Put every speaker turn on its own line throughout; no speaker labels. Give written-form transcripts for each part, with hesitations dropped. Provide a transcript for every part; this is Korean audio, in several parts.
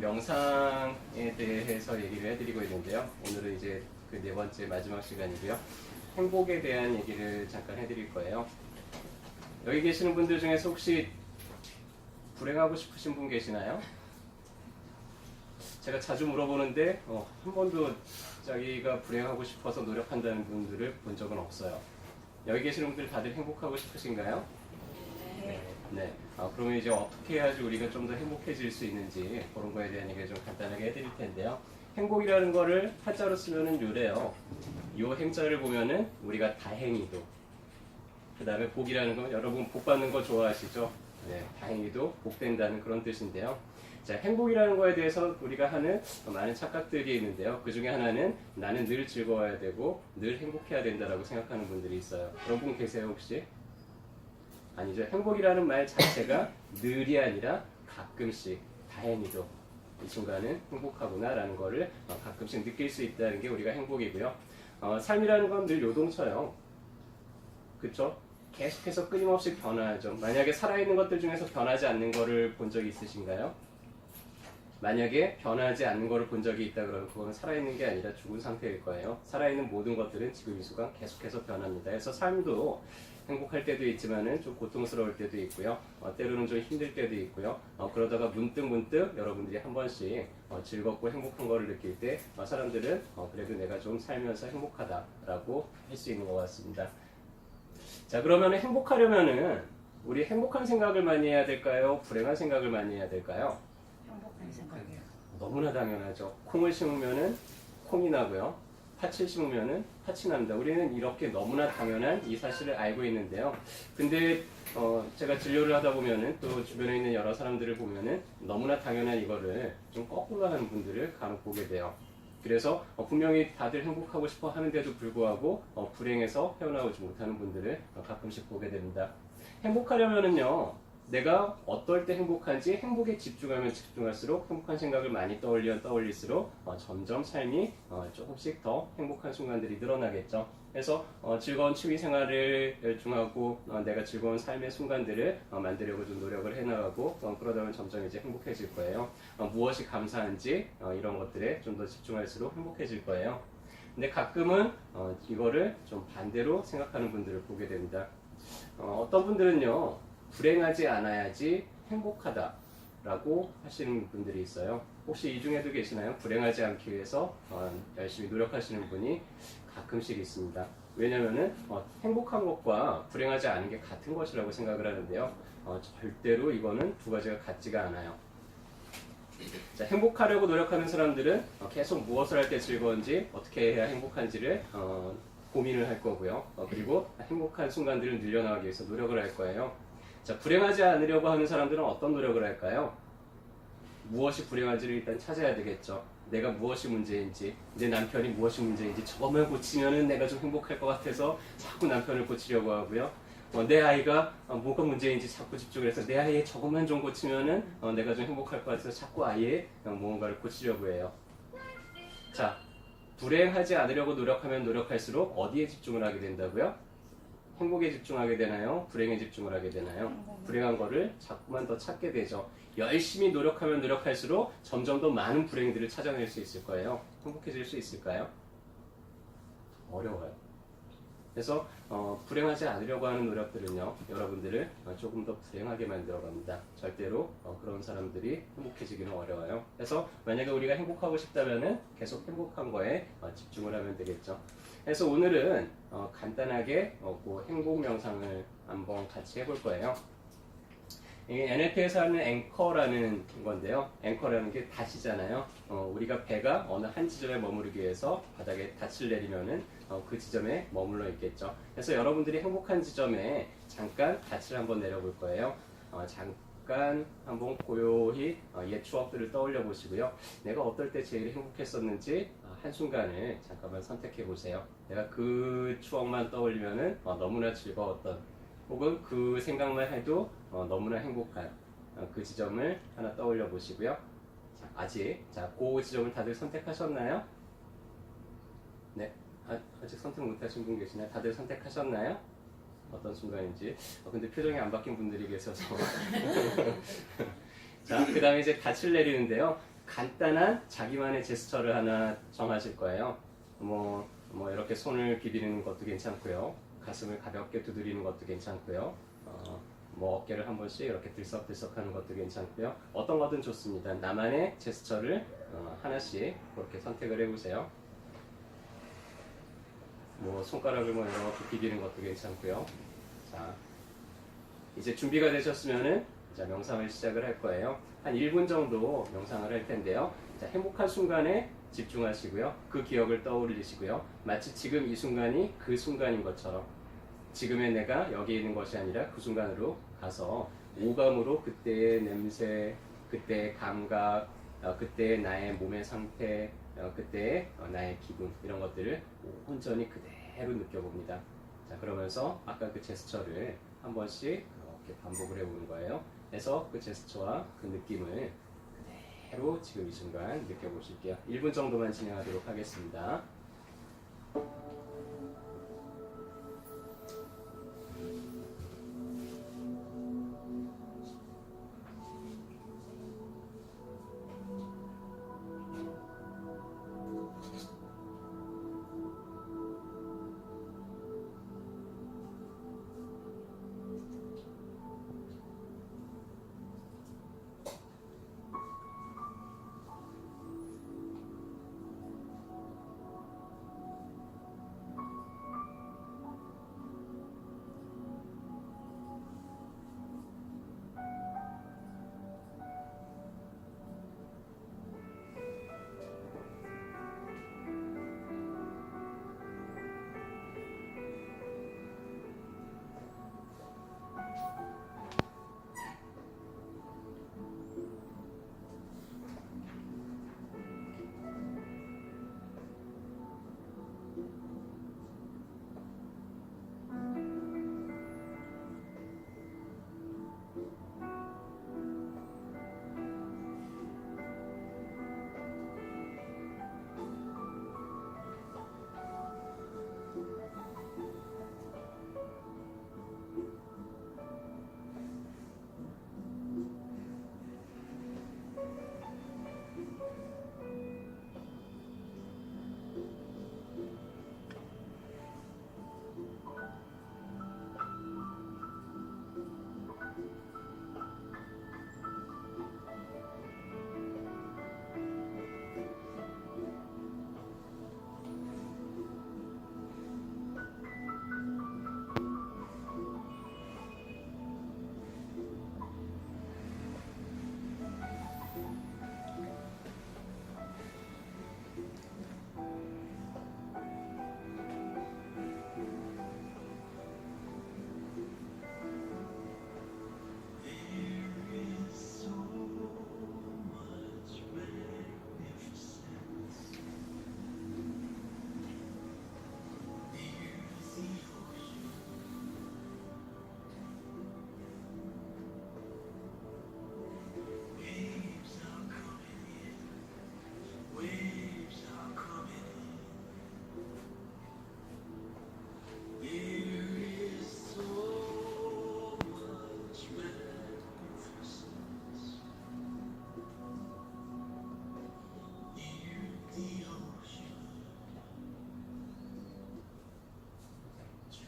명상에 대해서 얘기를 해드리고 있는데요. 오늘은 이제 그 네 번째 마지막 시간이고요. 행복에 대한 얘기를 잠깐 해드릴 거예요. 여기 계시는 분들 중에서 혹시 불행하고 싶으신 분 계시나요? 제가 자주 물어보는데 한 번도 자기가 불행하고 싶어서 노력한다는 분들을 본 적은 없어요. 여기 계시는 분들 다들 행복하고 싶으신가요? 네. 그러면 이제 어떻게 해야지 우리가 좀 더 행복해질 수 있는지 그런 거에 대한 얘기를 좀 간단하게 해드릴 텐데요. 행복이라는 거를 한자로 쓰면은 요래요. 요 행자를 보면은 우리가 다행히도, 그 다음에 복이라는 건 여러분 복 받는 거 좋아하시죠? 네, 다행히도 복된다는 그런 뜻인데요. 자, 행복이라는 거에 대해서 우리가 하는 많은 착각들이 있는데요. 그 중에 하나는 나는 늘 즐거워야 되고 늘 행복해야 된다라고 생각하는 분들이 있어요. 그런 분 계세요 혹시? 아니죠. 행복이라는 말 자체가 늘이 아니라 가끔씩, 다행히도 이 순간은 행복하구나 라는 거를 가끔씩 느낄 수 있다는 게 우리가 행복이고요. 삶이라는 건 늘 요동쳐요. 그쵸? 계속해서 끊임없이 변화하죠. 만약에 살아있는 것들 중에서 변하지 않는 거를 본 적이 있으신가요? 만약에 변하지 않는 거를 본 적이 있다 그러면 그거는 살아있는 게 아니라 죽은 상태일 거예요. 살아있는 모든 것들은 지금 이 순간 계속해서 변합니다. 그래서 삶도 행복할 때도 있지만은 좀 고통스러울 때도 있고요. 때로는 좀 힘들 때도 있고요. 그러다가 문득 여러분들이 한 번씩 즐겁고 행복한 거를 느낄 때 사람들은 그래도 내가 좀 살면서 행복하다라고 할 수 있는 것 같습니다. 자, 그러면 행복하려면은 우리 행복한 생각을 많이 해야 될까요? 불행한 생각을 많이 해야 될까요?
행복한 생각이요.
너무나 당연하죠. 콩을 심으면은 콩이 나고요. 팥을 심으면은 팥이 납니다. 우리는 이렇게 너무나 당연한 이 사실을 알고 있는데요. 근데 제가 진료를 하다 보면은 또 주변에 있는 여러 사람들을 보면은 너무나 당연한 이거를 좀 거꾸로 하는 분들을 간혹 보게 돼요. 그래서 분명히 다들 행복하고 싶어 하는데도 불구하고 불행해서 헤어나오지 못하는 분들을 가끔씩 보게 됩니다. 행복하려면은요, 내가 어떨 때 행복한지 행복에 집중하면 집중할수록 행복한 생각을 많이 떠올릴수록 점점 삶이 조금씩 더 행복한 순간들이 늘어나겠죠. 그래서 즐거운 취미 생활을 열중하고 내가 즐거운 삶의 순간들을 만들려고 좀 노력을 해나가고 그러다 보면 점점 이제 행복해질 거예요. 무엇이 감사한지 이런 것들에 좀 더 집중할수록 행복해질 거예요. 근데 가끔은 이거를 좀 반대로 생각하는 분들을 보게 됩니다. 어떤 분들은요, 불행하지 않아야지 행복하다라고 하시는 분들이 있어요. 혹시 이 중에도 계시나요? 불행하지 않기 위해서 열심히 노력하시는 분이 가끔씩 있습니다. 왜냐면은 행복한 것과 불행하지 않은 게 같은 것이라고 생각을 하는데요. 절대로 이거는 두 가지가 같지가 않아요. 자, 행복하려고 노력하는 사람들은 계속 무엇을 할 때 즐거운지, 어떻게 해야 행복한지를 고민을 할 거고요. 그리고 행복한 순간들을 늘려나가기 위해서 노력을 할 거예요. 자, 불행하지 않으려고 하는 사람들은 어떤 노력을 할까요? 무엇이 불행한지를 일단 찾아야 되겠죠. 내가 무엇이 문제인지, 내 남편이 무엇이 문제인지, 저것만 고치면은 내가 좀 행복할 것 같아서 자꾸 남편을 고치려고 하고요. 내 아이가 뭐가 문제인지 자꾸 집중을 해서 내 아이의 저것만 좀 고치면은 내가 좀 행복할 것 같아서 자꾸 아이의 무언가를 고치려고 해요. 자, 불행하지 않으려고 노력하면 노력할수록 어디에 집중을 하게 된다고요? 행복에 집중하게 되나요? 불행에 집중을 하게 되나요? 불행한 거를 자꾸만 더 찾게 되죠. 열심히 노력하면 노력할수록 점점 더 많은 불행들을 찾아낼 수 있을 거예요. 행복해질 수 있을까요? 어려워요. 그래서 불행하지 않으려고 하는 노력들은요, 여러분들을 조금 더 불행하게 만들어갑니다. 절대로 그런 사람들이 행복해지기는 어려워요. 그래서 만약에 우리가 행복하고 싶다면은 계속 행복한 거에 집중을 하면 되겠죠. 그래서 오늘은 간단하게 그 행복 명상을 한번 같이 해볼 거예요. 이게 NLP에서 하는 앵커라는 건데요. 앵커라는 게 닷이잖아요. 우리가 배가 어느 한 지점에 머무르기 위해서 바닥에 닷을 내리면은 그 지점에 머물러 있겠죠. 그래서 여러분들이 행복한 지점에 잠깐 닷을 한번 내려볼 거예요. 잠깐 한번 고요히 옛 추억들을 떠올려 보시고요. 내가 어떨 때 제일 행복했었는지 한순간을 잠깐만 선택해 보세요. 내가 그 추억만 떠올리면은 너무나 즐거웠던, 혹은 그 생각만 해도 너무나 행복한 그 지점을 하나 떠올려 보시고요. 그 지점을 다들 선택하셨나요? 네, 아직 선택 못하신 분 계시나요? 다들 선택하셨나요? 어떤 순간인지. 근데 표정이 안 바뀐 분들이 계셔서. 자, 그 다음에 이제 닻을 내리는데요. 간단한 자기만의 제스처를 하나 정하실 거예요. 뭐 이렇게 손을 비비는 것도 괜찮고요. 가슴을 가볍게 두드리는 것도 괜찮고요. 뭐 어깨를 한 번씩 이렇게 들썩들썩하는 것도 괜찮고요. 어떤 거든 좋습니다. 나만의 제스처를 하나씩 그렇게 선택을 해보세요. 뭐 손가락을 뭐 이렇게 비비는 것도 괜찮고요. 자, 이제 준비가 되셨으면은 자, 명상을 시작을 할 거예요. 한 1분 정도 명상을 할 텐데요. 자, 행복한 순간에 집중하시고요. 그 기억을 떠올리시고요. 마치 지금 이 순간이 그 순간인 것처럼 지금의 내가 여기 있는 것이 아니라 그 순간으로 가서 오감으로 그때의 냄새, 그때의 감각, 그때의 나의 몸의 상태, 그때의 나의 기분 이런 것들을 온전히 그대로 느껴봅니다. 자, 그러면서 아까 그 제스처를 한 번씩 이렇게 반복을 해보는 거예요. 그래서 그 제스처와 그 느낌을 그대로 지금 이 순간 느껴보실게요. 1분 정도만 진행하도록 하겠습니다.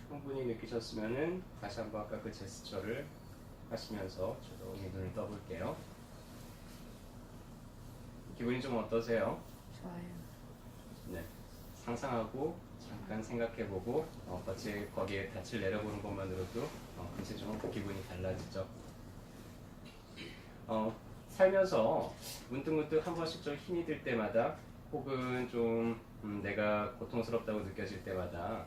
충분히 느끼셨으면은 다시 한번 아까 그 제스처를 하시면서 조용히 눈을 떠볼게요. 기분이 좀 어떠세요?
좋아요.
네. 상상하고 잠깐 생각해보고 거기에 닻을 내려보는 것만으로도 금세 좀 기분이 달라지죠. 살면서 문득문득 한 번씩 좀 힘이 들 때마다 혹은 좀 내가 고통스럽다고 느껴질 때마다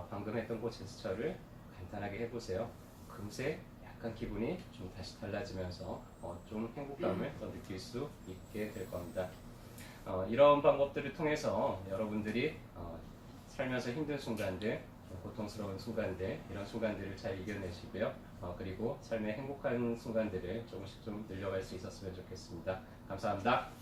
방금 했던 그 제스처를 간단하게 해보세요. 금세 약간 기분이 좀 다시 달라지면서 좀 행복감을 더 느낄 수 있게 될 겁니다. 이런 방법들을 통해서 여러분들이 살면서 힘든 순간들, 고통스러운 순간들, 이런 순간들을 잘 이겨내시고요. 그리고 삶의 행복한 순간들을 조금씩 좀 늘려갈 수 있었으면 좋겠습니다. 감사합니다.